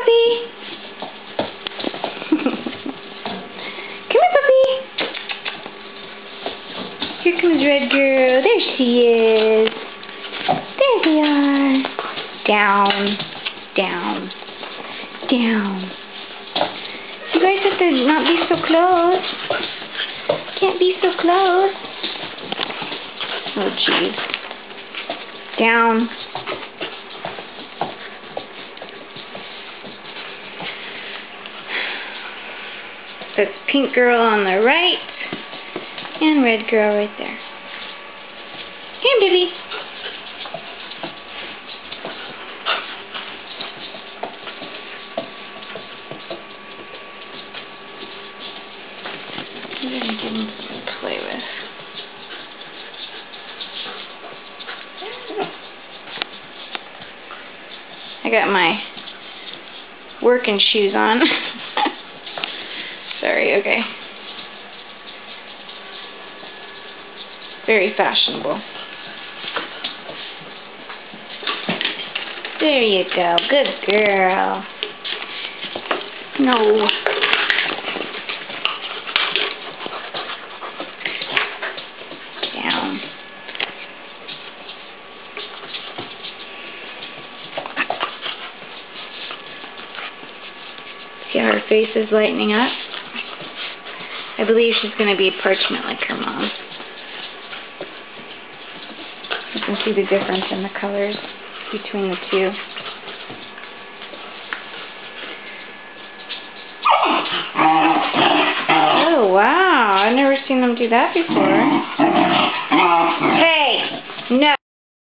Come here, puppy. Here comes Red Girl. There she is. There they are. Down, down, down. You guys have to not be so close. Can't be so close. Oh, jeez. Down. That's Pink Girl on the right. And Red Girl right there. Here, baby. I'm going to give him something to play with. I got my working shoes on. Sorry, okay. Very fashionable. There you go. Good girl. No. Down. See how her face is lightening up? I believe she's going to be parchment like her mom. You can see the difference in the colors between the two. Oh wow, I've never seen them do that before.